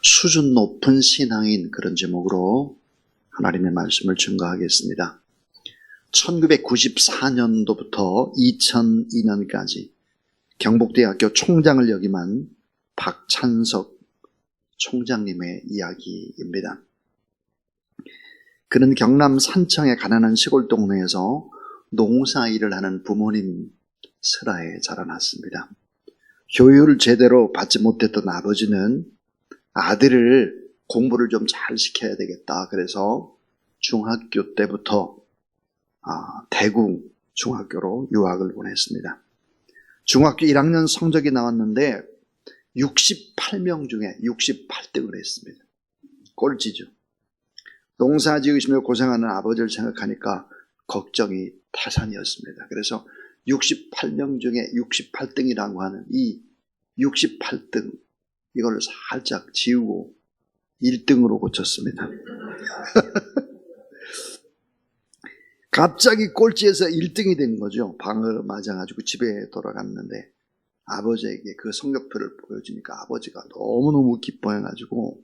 수준 높은 신앙인, 그런 제목으로 하나님의 말씀을 증거하겠습니다. 1994년도부터 2002년까지 경북대학교 총장을 역임한 박찬석 총장님의 이야기입니다. 그는 경남 산청의 가난한 시골 동네에서 농사일을 하는 부모님 슬하에 자라났습니다. 교육을 제대로 받지 못했던 아버지는 아들을 공부를 좀 잘 시켜야 되겠다. 그래서 중학교 때부터 대구 중학교로 유학을 보냈습니다. 중학교 1학년 성적이 나왔는데 68명 중에 68등을 했습니다. 꼴찌죠. 농사 지으시며 고생하는 아버지를 생각하니까 걱정이 태산이었습니다. 그래서 68명 중에 68등이라고 하는 이 68등, 이걸 살짝 지우고 1등으로 고쳤습니다. 갑자기 꼴찌에서 1등이 된 거죠. 방을 맞아가지고 집에 돌아갔는데 아버지에게 그 성적표를 보여주니까 아버지가 너무너무 기뻐해가지고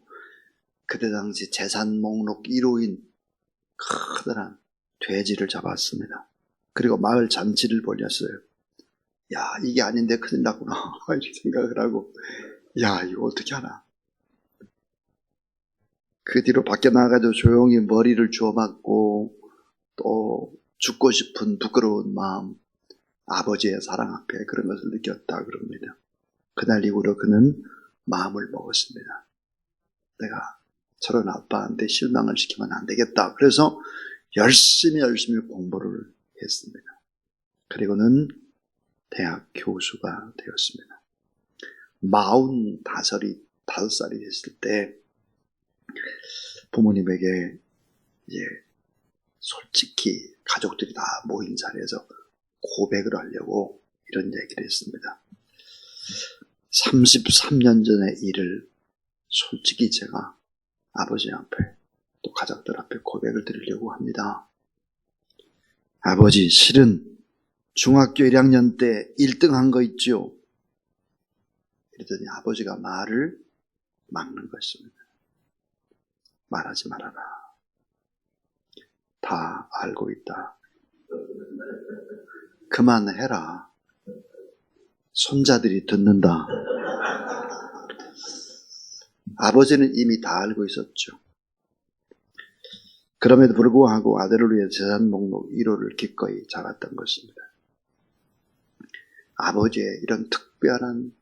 그때 당시 재산 목록 1호인 커다란 돼지를 잡았습니다. 그리고 마을 잔치를 벌였어요. 야, 이게 아닌데 큰일 났구나 이렇게 생각을 하고, 야, 이거 어떻게 하나. 그 뒤로 밖에 나가서 조용히 머리를 주워받고 또 죽고 싶은 부끄러운 마음, 아버지의 사랑 앞에 그런 것을 느꼈다 그럽니다. 그날 이후로 그는 마음을 먹었습니다. 내가 저런 아빠한테 실망을 시키면 안 되겠다. 그래서 열심히 살을 했습니다. 그리고는 대학 교수가 되었습니다. 45살이 됐을 때 부모님에게 이제 솔직히 가족들이 다 모인 자리에서 고백을 하려고 이런 얘기를 했습니다. 33년 전의 일을 솔직히 제가 아버지 앞에 또 가족들 앞에 고백을 드리려고 합니다. 아버지, 실은 중학교 1학년 때 1등 한 거 있죠? 그랬더니 아버지가 말을 막는 것입니다. 말하지 말아라. 다 알고 있다. 그만해라. 손자들이 듣는다. 아버지는 이미 다 알고 있었죠. 그럼에도 불구하고 아들을 위해 재산 목록 1호를 기꺼이 잡았던 것입니다. 아버지의 이런 특별한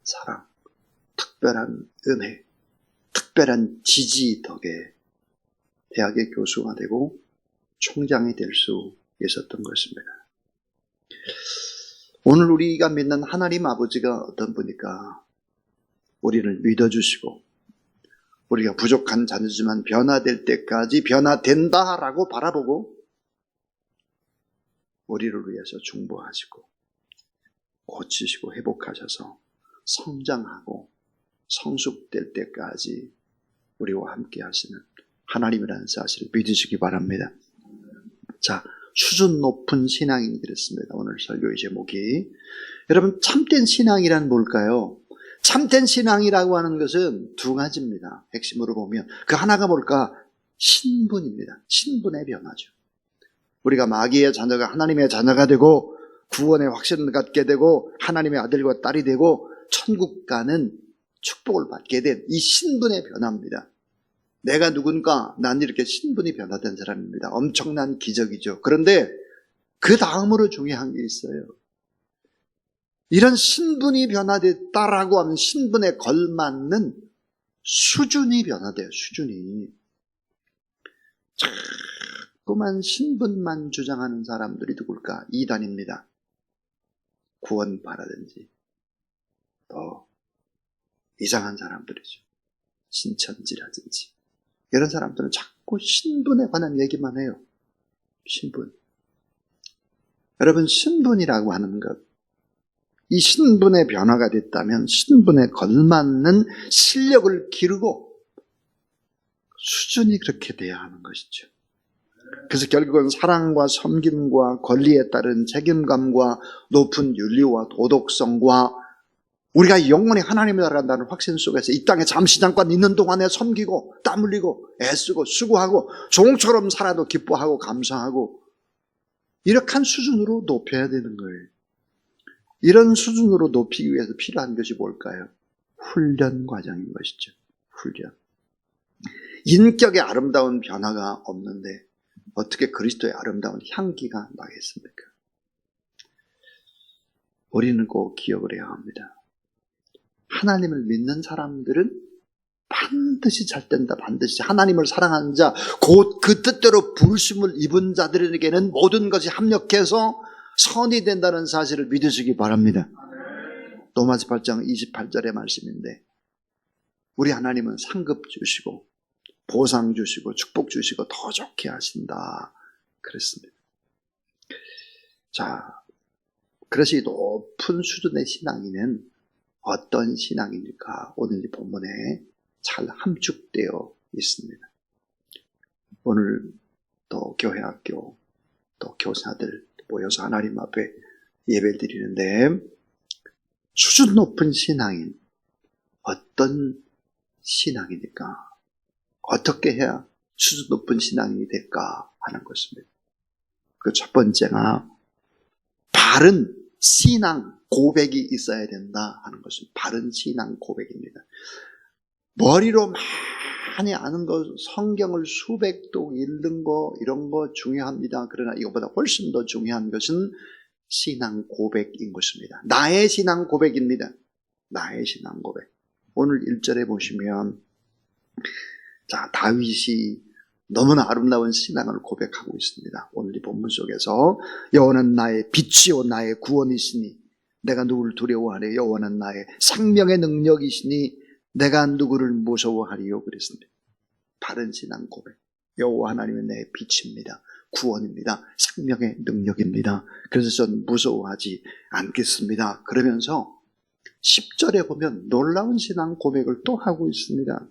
사랑, 특별한 은혜, 특별한 지지 덕에 대학의 교수가 되고 총장이 될 수 있었던 것입니다. 오늘 우리가 믿는 하나님 아버지가 어떤 분일까? 우리를 믿어주시고 우리가 부족한 자녀지만 변화될 때까지 변화된다라고 바라보고 우리를 위해서 중보하시고 고치시고 회복하셔서 성장하고 성숙될 때까지 우리와 함께 하시는 하나님이라는 사실을 믿으시기 바랍니다. 자, 수준 높은 신앙인이 되었습니다. 오늘 설교의 제목이. 여러분, 참된 신앙이란 뭘까요? 참된 신앙이라고 하는 것은 두 가지입니다. 핵심으로 보면 그 하나가 뭘까? 신분입니다. 신분의 변화죠. 우리가 마귀의 자녀가 하나님의 자녀가 되고 구원의 확신을 갖게 되고 하나님의 아들과 딸이 되고 천국 가는 축복을 받게 된 이 신분의 변화입니다. 내가 누군가, 난 이렇게 신분이 변화된 사람입니다. 엄청난 기적이죠. 그런데 그 다음으로 중요한 게 있어요. 이런 신분이 변화됐다라고 하면 신분에 걸맞는 수준이 변화돼요. 수준이. 자꾸만 신분만 주장하는 사람들이 누굴까? 이단입니다. 구원받아든지 또 이상한 사람들이죠. 신천지라든지 이런 사람들은 자꾸 신분에 관한 얘기만 해요. 신분. 여러분, 신분이라고 하는 것, 이 신분의 변화가 됐다면 신분에 걸맞는 실력을 기르고 수준이 그렇게 돼야 하는 것이죠. 그래서 결국은 사랑과 섬김과 권리에 따른 책임감과 높은 윤리와 도덕성과 우리가 영원히 하나님을 알아간다는 확신 속에서 이 땅에 잠시 잠깐 있는 동안에 섬기고 땀 흘리고 애쓰고 수고하고 종처럼 살아도 기뻐하고 감사하고 이렇게 한 수준으로 높여야 되는 거예요. 이런 수준으로 높이기 위해서 필요한 것이 뭘까요? 훈련 과정인 것이죠. 훈련. 인격의 아름다운 변화가 없는데 어떻게 그리스도의 아름다운 향기가 나겠습니까? 우리는 꼭 기억을 해야 합니다. 하나님을 믿는 사람들은 반드시 잘 된다. 반드시 하나님을 사랑하는 자, 곧 그 뜻대로 부르심을 입은 자들에게는 모든 것이 합력해서 선이 된다는 사실을 믿으시기 바랍니다. 로마서 8장 28절의 말씀인데 우리 하나님은 상급 주시고 보상 주시고 축복 주시고 더 좋게 하신다 그랬습니다. 자, 그래서 이 높은 수준의 신앙인은 어떤 신앙입니까? 오늘 이 본문에 잘 함축되어 있습니다. 오늘 또 교회학교 또 교사들 모여서 하나님 앞에 예배를 드리는데 수준 높은 신앙인 어떤 신앙이니까 어떻게 해야 수준 높은 신앙인이 될까 하는 것입니다. 그 첫 번째가 바른 신앙 고백이 있어야 된다 하는 것은 바른 신앙 고백입니다. 머리로 많이 아는 것, 성경을 수백 동 읽는 거 이런 거 중요합니다. 그러나 이것보다 훨씬 더 중요한 것은 신앙 고백인 것입니다. 나의 신앙 고백입니다. 나의 신앙 고백. 오늘 1절에 보시면 자, 다윗이 너무나 아름다운 신앙을 고백하고 있습니다. 오늘 이 본문 속에서 여호와는 나의 빛이요 나의 구원이시니 내가 누구를 두려워하려. 여호와는 나의 생명의 능력이시니 내가 누구를 무서워하리요 그랬습니다. 바른 신앙 고백. 여호와 하나님은 내 빛입니다. 구원입니다. 생명의 능력입니다. 그래서 전 무서워하지 않겠습니다. 그러면서 10절에 보면 놀라운 신앙 고백을 또 하고 있습니다.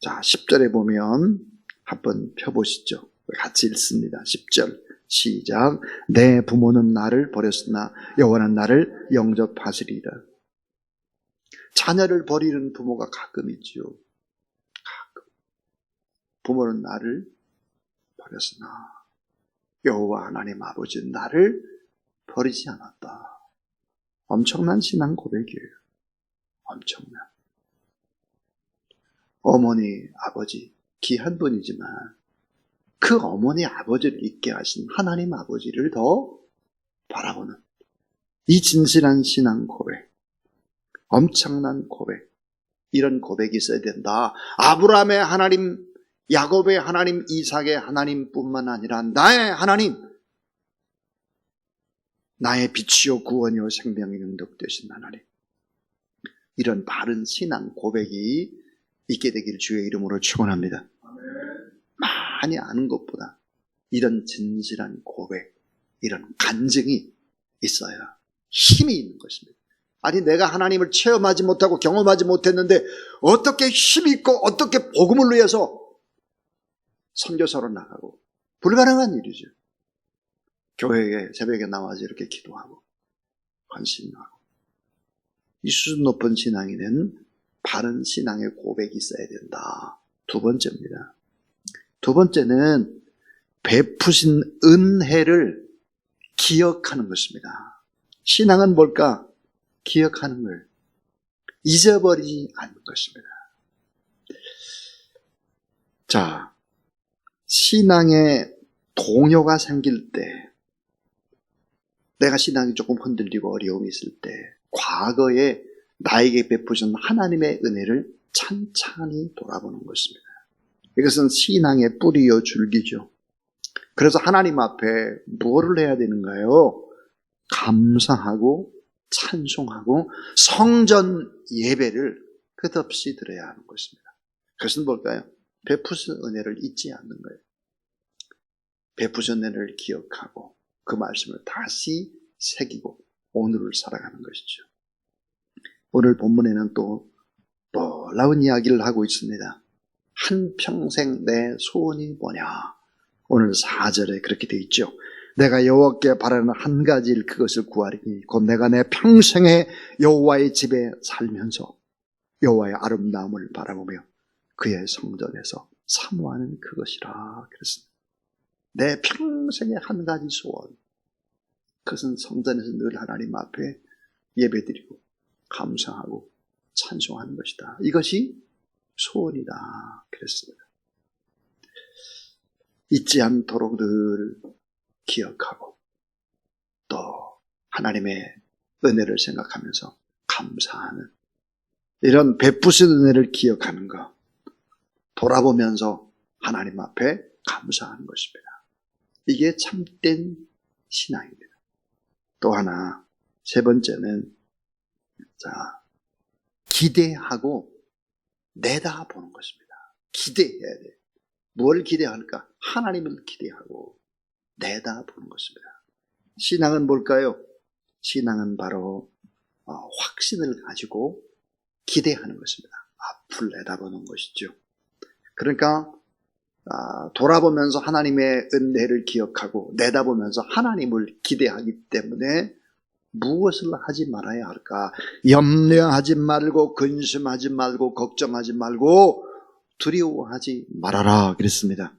자, 10절에 보면 한번 펴보시죠. 같이 읽습니다. 10절 시작. 내 부모는 나를 버렸으나 여호와는 나를 영접하시리라. 자녀를 버리는 부모가 가끔 있지요. 가끔. 부모는 나를 버렸으나 여호와 하나님 아버지는 나를 버리지 않았다. 엄청난 신앙 고백이에요. 엄청난. 어머니, 아버지 귀한 분이지만 그 어머니, 아버지를 있게 하신 하나님 아버지를 더 바라보는 이 진실한 신앙 고백, 엄청난 고백, 이런 고백이 있어야 된다. 아브라함의 하나님, 야곱의 하나님, 이삭의 하나님뿐만 아니라 나의 하나님, 나의 빛이요 구원이요 생명의 능력 되신 하나님, 이런 바른 신앙 고백이 있게 되기를 주의 이름으로 축원합니다. 많이 아는 것보다 이런 진실한 고백, 이런 간증이 있어야 힘이 있는 것입니다. 아니 내가 하나님을 체험하지 못하고 경험하지 못했는데 어떻게 힘 있고 어떻게 복음을 위해서 선교사로 나가고, 불가능한 일이죠. 교회에 새벽에 나와서 이렇게 기도하고 관심하고. 이 수준 높은 신앙인은 바른 신앙의 고백이 있어야 된다. 두 번째입니다. 두 번째는 베푸신 은혜를 기억하는 것입니다. 신앙은 뭘까? 기억하는 걸 잊어버리지 않는 것입니다. 자, 신앙에 동요가 생길 때, 내가 신앙이 조금 흔들리고 어려움이 있을 때 과거에 나에게 베푸신 하나님의 은혜를 찬찬히 돌아보는 것입니다. 이것은 신앙의 뿌리요 줄기죠. 그래서 하나님 앞에 무엇을 해야 되는가요? 감사하고 찬송하고 성전 예배를 끝없이 드려야 하는 것입니다. 그것은 뭘까요? 베푸신 은혜를 잊지 않는 거예요. 베푸신 은혜를 기억하고 그 말씀을 다시 새기고 오늘을 살아가는 것이죠. 오늘 본문에는 또 놀라운 이야기를 하고 있습니다. 한평생 내 소원이 뭐냐? 오늘 4절에 그렇게 되어 있죠. 내가 여호와께 바라는 한 가지 일, 그것을 구하리니 곧 내가 내 평생에 여호와의 집에 살면서 여호와의 아름다움을 바라보며 그의 성전에서 사모하는 그것이라 그랬습니다. 내 평생의 한 가지 소원, 그것은 성전에서 늘 하나님 앞에 예배드리고 감사하고 찬송하는 것이다. 이것이 소원이다 그랬습니다. 잊지 않도록 늘 기억하고 또 하나님의 은혜를 생각하면서 감사하는, 이런 베푸신 은혜를 기억하는 것, 돌아보면서 하나님 앞에 감사하는 것입니다. 이게 참된 신앙입니다. 또 하나, 세 번째는 기대하고 내다보는 것입니다. 기대해야 돼요. 뭘 기대할까? 하나님을 기대하고 내다보는 것입니다. 신앙은 뭘까요? 신앙은 바로 확신을 가지고 기대하는 것입니다. 앞을 내다보는 것이죠. 그러니까 돌아보면서 하나님의 은혜를 기억하고 내다보면서 하나님을 기대하기 때문에 무엇을 하지 말아야 할까? 염려하지 말고 근심하지 말고 걱정하지 말고 두려워하지 말아라 그랬습니다.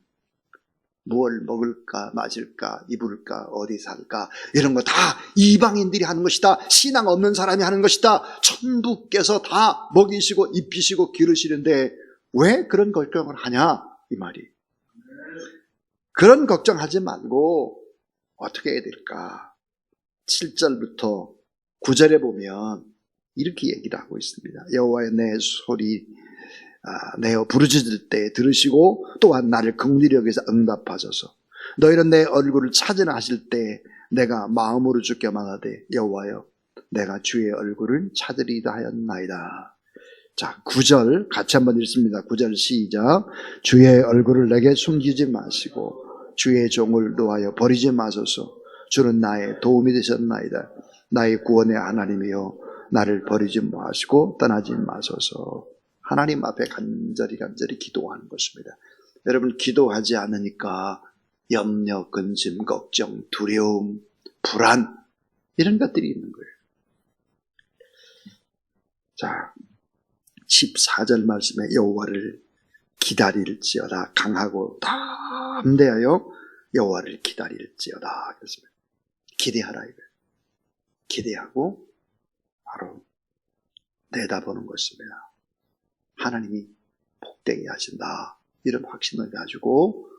뭘 먹을까 마실까 입을까 어디 살까 이런 거 다 이방인들이 하는 것이다. 신앙 없는 사람이 하는 것이다. 천부께서 다 먹이시고 입히시고 기르시는데 왜 그런 걱정을 하냐 이 말이. 그런 걱정하지 말고 어떻게 해야 될까? 7절부터 9절에 보면 이렇게 얘기를 하고 있습니다. 여호와의 내 소리 내어 부르짖을 때 들으시고 또한 나를 긍휼히 여기서 응답하소서. 너희는 내 얼굴을 찾으라 하실 때 내가 마음으로 주께 말하되 여호와여 내가 주의 얼굴을 찾으리다 하였나이다. 자, 9절 같이 한번 읽습니다. 9절 시작. 주의 얼굴을 내게 숨기지 마시고 주의 종을 놓아여 버리지 마소서. 주는 나의 도움이 되셨나이다. 나의 구원의 하나님이여 나를 버리지 마시고 떠나지 마소서. 하나님 앞에 간절히 기도하는 것입니다. 여러분, 기도하지 않으니까 염려, 근심, 걱정, 두려움, 불안 이런 것들이 있는 거예요. 자, 14절 말씀에 여호와를 기다릴지어다. 강하고 담대하여 여호와를 기다릴지어다. 그렇습니다. 기대하라 이거예요. 기대하고 바로 내다보는 것입니다. 하나님이 복되게 하신다. 이런 확신을 가지고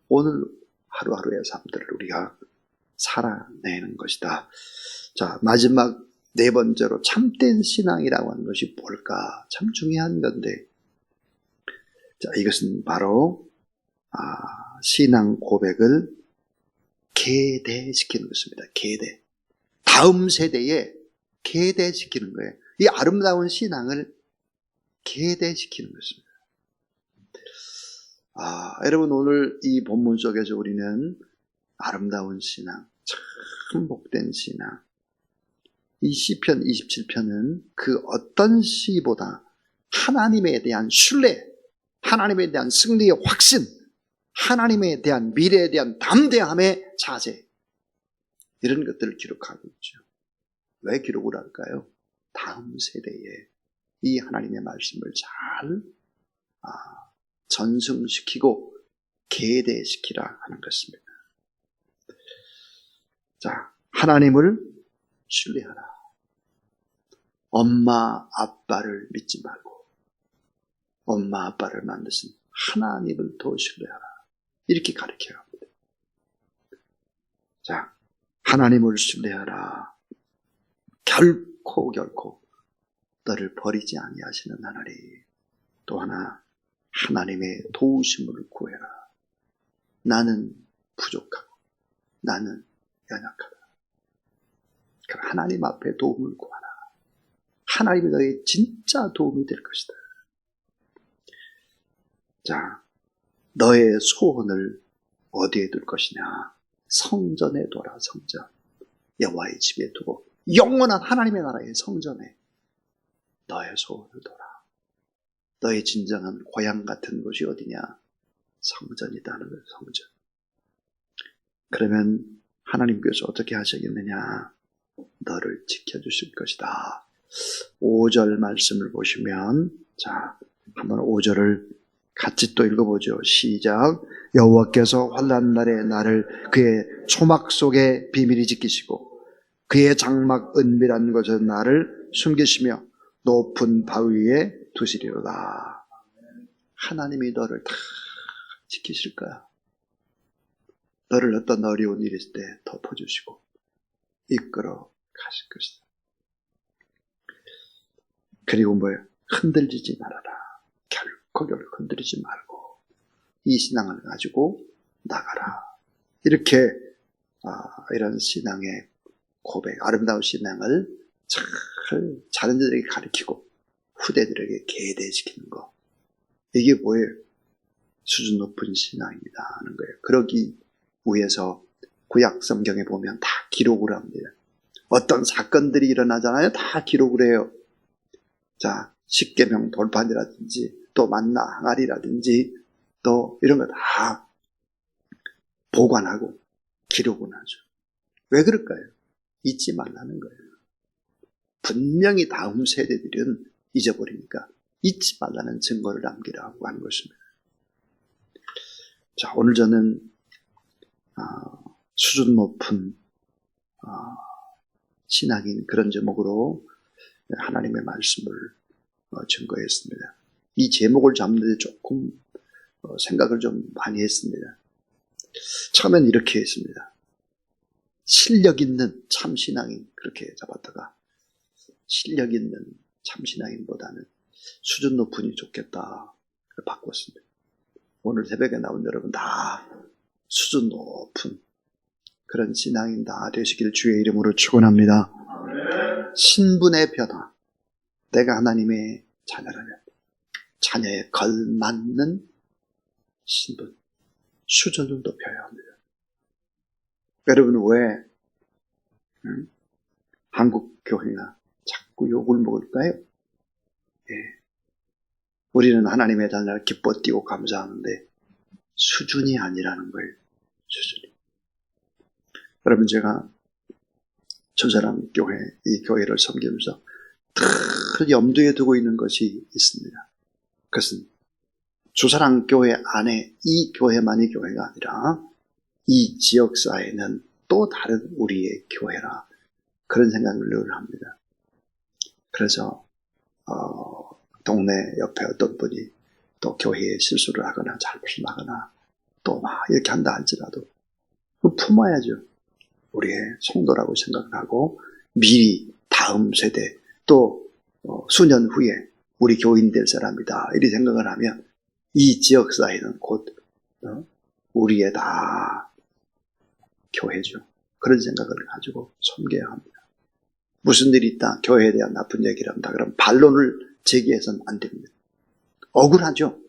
오늘 하루하루의 삶들을 우리가 살아내는 것이다. 자, 마지막 네 번째로 참된 신앙이라고 하는 것이 뭘까? 참 중요한 건데, 자, 이것은 바로 신앙 고백을 계대시키는 것입니다. 계대. 다음 세대에 계대시키는 거예요. 이 아름다운 신앙을 계대시키는 것입니다. 여러분, 오늘 이 본문 속에서 우리는 아름다운 신앙, 참 복된 신앙, 이 시편 27편은 그 어떤 시보다 하나님에 대한 신뢰, 하나님에 대한 승리의 확신, 하나님에 대한 미래에 대한 담대함의 자세, 이런 것들을 기록하고 있죠. 왜 기록을 할까요? 다음 세대에 이 하나님의 말씀을 잘 전승시키고 계대시키라 하는 것입니다. 자, 하나님을 신뢰하라. 엄마 아빠를 믿지 말고 엄마 아빠를 만드신 하나님을 더 신뢰하라. 이렇게 가르쳐야 합니다. 자, 하나님을 신뢰하라. 결코 너를 버리지 아니하시는 하나님. 또 하나, 하나님의 도우심을 구해라. 나는 부족하고 나는 연약하다. 그럼 하나님 앞에 도움을 구하라. 하나님이 너의 진짜 도움이 될 것이다. 자, 너의 소원을 어디에 둘 것이냐? 성전에 둬라. 성전. 여호와의 집에 두고 영원한 하나님의 나라의 성전에 너의 소원을 둬라. 너의 진정한 고향 같은 곳이 어디냐? 성전이다는 거예요. 성전. 그러면 하나님께서 어떻게 하시겠느냐? 너를 지켜주실 것이다. 5절 말씀을 보시면, 자, 한번 5절을 같이 또 읽어보죠. 시작. 여호와께서 환난 날에 나를 그의 초막 속에 비밀히 지키시고 그의 장막 은밀한 곳에 나를 숨기시며 높은 바위 위에 두시리로다. 하나님이 너를 다 지키실 거야. 너를 어떤 어려운 일이 있을 때 덮어주시고 이끌어 가실 것이다. 그리고 뭐예요? 흔들리지 말아라. 결코 흔들리지 말고 이 신앙을 가지고 나가라. 이렇게 이런 신앙의 고백, 아름다운 신앙을 잘 자녀들에게 가르치고 후대들에게 계대시키는 거. 이게 뭐예요? 수준 높은 신앙이다 하는 거예요. 그러기 위해서 구약 성경에 보면 다 기록을 합니다. 어떤 사건들이 일어나잖아요. 다 기록을 해요. 자, 십계명 돌판이라든지 또 만나 항아리라든지 또 이런 거 다 보관하고 기록을 하죠. 왜 그럴까요? 잊지 말라는 거예요. 분명히 다음 세대들은 잊어버리니까 잊지 말라는 증거를 남기라고 하는 것입니다. 자, 오늘 저는 수준 높은 신앙인 그런 제목으로 하나님의 말씀을 증거했습니다. 이 제목을 잡는 데 조금 생각을 좀 많이 했습니다. 처음엔 이렇게 했습니다. 실력 있는 참신앙인 그렇게 잡았다가 실력 있는 참신앙인보다는 수준 높으니 좋겠다 바꿨습니다. 오늘 새벽에 나온 여러분 다 수준 높은 그런 신앙인 다 되시길 주의 이름으로 축원합니다. 신분의 변화. 내가 하나님의 자녀라면 자녀에 걸맞는 신분, 수준을 높여야 합니다. 여러분 왜 한국 교회가 자꾸 욕을 먹을까요? 예. 우리는 하나님의 자녀를 기뻐 뛰고 감사하는데 수준이 아니라는 거예요. 수준이. 여러분 제가 조사람 교회, 이 교회를 섬기면서 늘 염두에 두고 있는 것이 있습니다. 그것은 조사람 교회 안에 이 교회만이 교회가 아니라 이 지역사회는 또 다른 우리의 교회라 그런 생각을 늘 합니다. 그래서 동네 옆에 어떤 분이 또 교회에 실수를 하거나 잘못을 하거나 또 막 이렇게 한다 할지라도 품어야죠. 우리의 성도라고 생각을 하고 미리 다음 세대 또 수년 후에 우리 교인 될 사람이다 이렇게 생각을 하면 이 지역사회는 곧 우리의 다 교회죠. 그런 생각을 가지고 섬겨야 합니다. 무슨 일이 있다 교회에 대한 나쁜 얘기를 한다 그러면 반론을 제기해서는 안 됩니다. 억울하죠.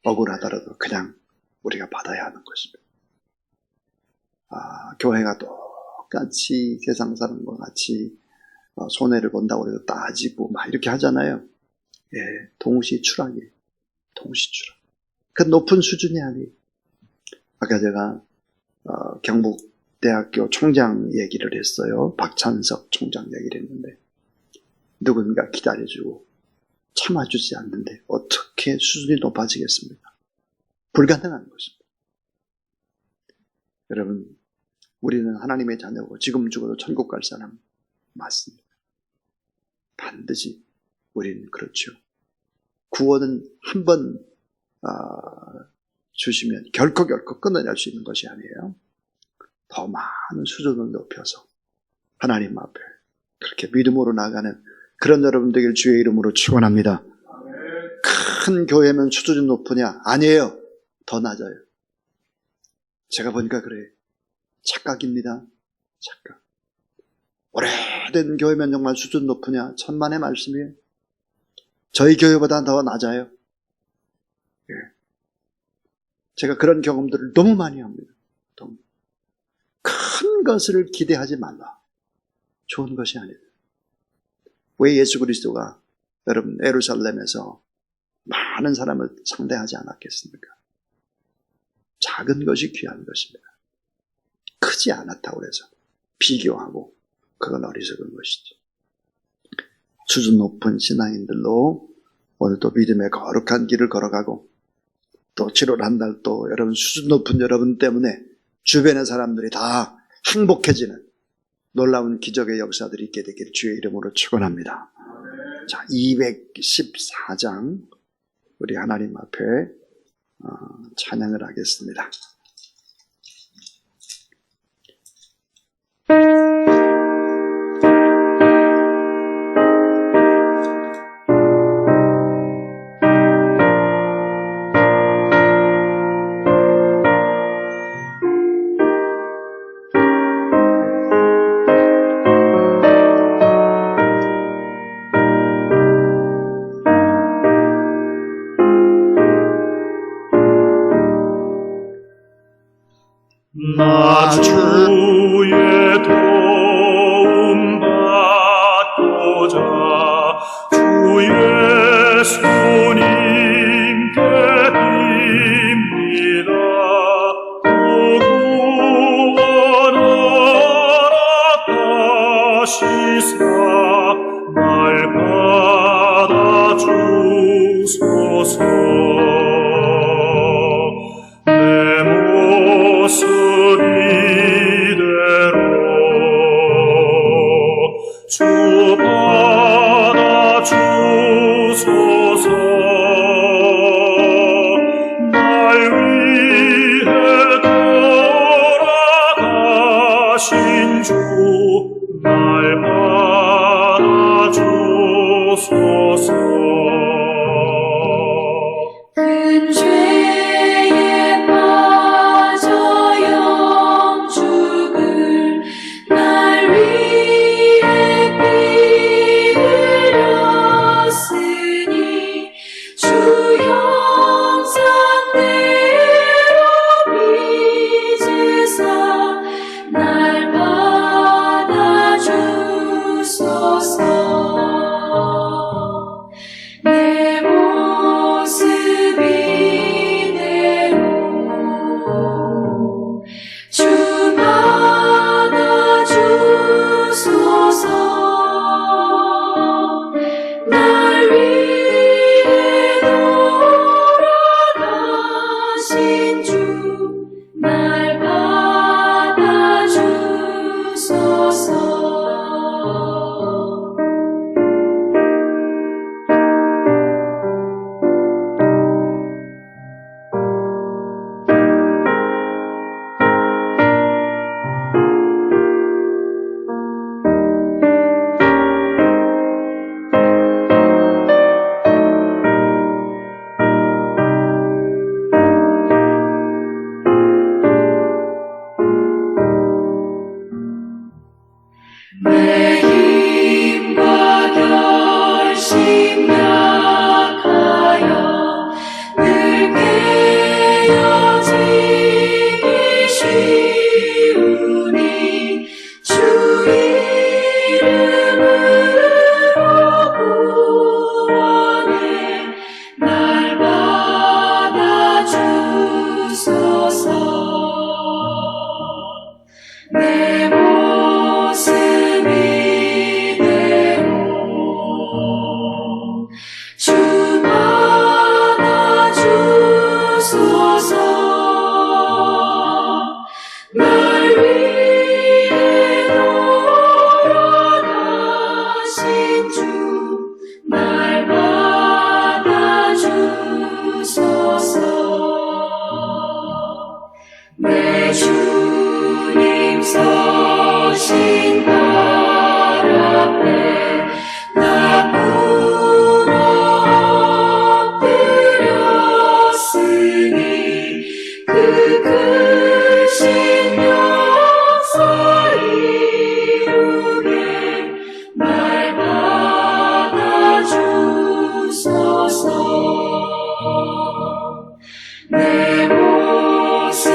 억울하더라도 그냥 우리가 받아야 하는 것입니다. 교회가 똑같이 세상 사람과 같이 손해를 본다고 해서 따지고 막 이렇게 하잖아요. 예, 동시 추락이에요. 동시 추락. 그 높은 수준이 아니에요. 아까 제가 경북대학교 총장 얘기를 했어요. 박찬석 총장 얘기를 했는데 누군가 기다려주고 참아주지 않는데 어떻게 수준이 높아지겠습니까? 불가능한 것입니다. 여러분 우리는 하나님의 자녀고 지금 죽어도 천국 갈 사람 맞습니다. 반드시 우리는 그렇죠. 구원은 한번 주시면 결코 끊어낼 수 있는 것이 아니에요. 더 많은 수준을 높여서 하나님 앞에 그렇게 믿음으로 나가는 그런 여러분 되길 주의 이름으로 축원합니다. 큰 교회면 수준이 높으냐? 아니에요. 더 낮아요. 제가 보니까 그래요. 착각입니다. 착각. 오래된 교회면 정말 수준 높으냐? 천만의 말씀이에요. 저희 교회보다 더 낮아요. 예. 제가 그런 경험들을 너무 많이 합니다. 큰 것을 기대하지 말라. 좋은 것이 아니다. 왜 예수 그리스도가 여러분 예루살렘에서 많은 사람을 상대하지 않았겠습니까? 작은 것이 귀한 것입니다. 크지 않았다고 해서 비교하고 그건 어리석은 것이죠. 수준 높은 신앙인들로 오늘도 믿음의 거룩한 길을 걸어가고 또 7월 한 달 또 여러분 수준 높은 여러분 때문에 주변의 사람들이 다 행복해지는 놀라운 기적의 역사들이 있게 되기를 주의 이름으로 축원합니다. 자, 214장 우리 하나님 앞에 찬양을 하겠습니다. 나 주의 도움 받고자 주 예수님께 빕니다. 구원하라 하시사 날 받아주소서. 모습 이대로 주 받아주소서. 날 위해 돌아가신 주 날 받아주소서. 큰 죄에 빠져 영죽을 날 위해 피 흘렸으니 주 형상대로 빚으사 날 받아주소서. 내 모습 이대로 주 받아주소서. 날 위해 돌아가신 주 날 받아주소서. 내 힘과 결심 약하여 늘 깨어지기 쉬우니 주 이름으로 구원해 날 받아주소서. 내 모습 이대로 주 받아주소서. 날 위해 돌아가신 주 날 받아주소서. 내 주님 서신 발 앞에 나 꿇어 엎드렸으니 그 크신 역사 이루게 날 받아주소서. 내 모습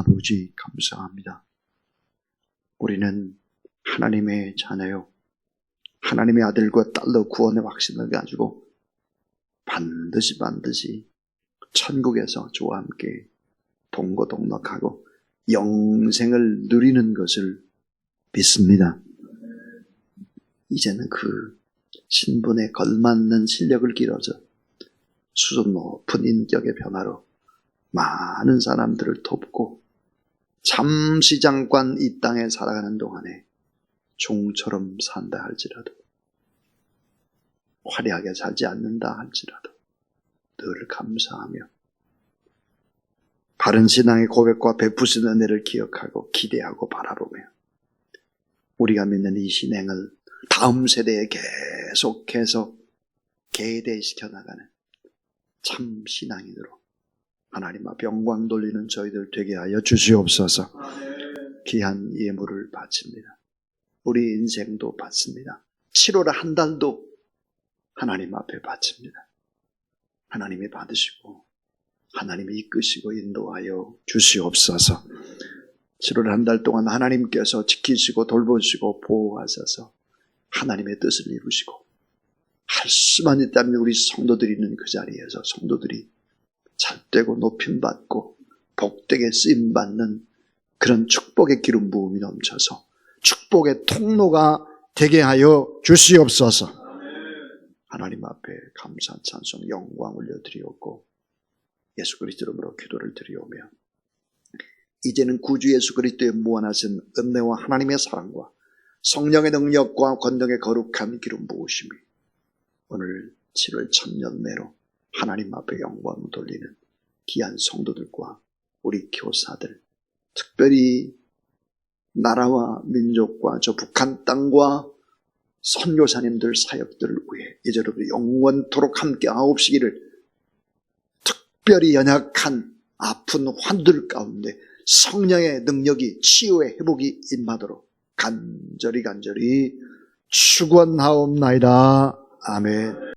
아버지 감사합니다. 우리는 하나님의 자녀요. 하나님의 아들과 딸로 구원의 확신을 가지고 반드시 천국에서 주와 함께 동거동락하고 영생을 누리는 것을 믿습니다. 이제는 그 신분에 걸맞는 실력을 기울여서 수준 높은 인격의 변화로 많은 사람들을 돕고 잠시 잠깐 이 땅에 살아가는 동안에 종처럼 산다 할지라도, 화려하게 살지 않는다 할지라도 늘 감사하며 바른 신앙의 고백과 베푸신 은혜를 기억하고 기대하고 바라보며 우리가 믿는 이 신앙을 다음 세대에 계속해서 계대시켜 나가는 참 신앙인으로 하나님 앞에 영광 돌리는 저희들 되게 하여 주시옵소서. 귀한 예물을 바칩니다. 우리 인생도 바칩니다. 7월 한 달도 하나님 앞에 바칩니다. 하나님이 받으시고 하나님이 이끄시고 인도하여 주시옵소서. 7월 한 달 동안 하나님께서 지키시고 돌보시고 보호하셔서 하나님의 뜻을 이루시고 할 수만 있다면 우리 성도들이 있는 그 자리에서 성도들이 잘되고 높임받고 복되게 쓰임받는 그런 축복의 기름 부음이 넘쳐서 축복의 통로가 되게 하여 주시옵소서. 하나님 앞에 감사 찬송 영광 올려드리옵고 예수 그리스도 이름으로 기도를 드리오며 이제는 구주 예수 그리스도의 무한하신 은혜와 하나님의 사랑과 성령의 능력과 권능의 거룩한 기름 부으심이 오늘 7월 천년내로 하나님 앞에 영광을 돌리는 귀한 성도들과 우리 교사들, 특별히 나라와 민족과 저 북한 땅과 선교사님들 사역들을 위해 이제로부터 영원토록 함께 하옵시기를 특별히 연약한 아픈 환들 가운데 성령의 능력이 치유의 회복이 임하도록 간절히 축원하옵나이다. 아멘.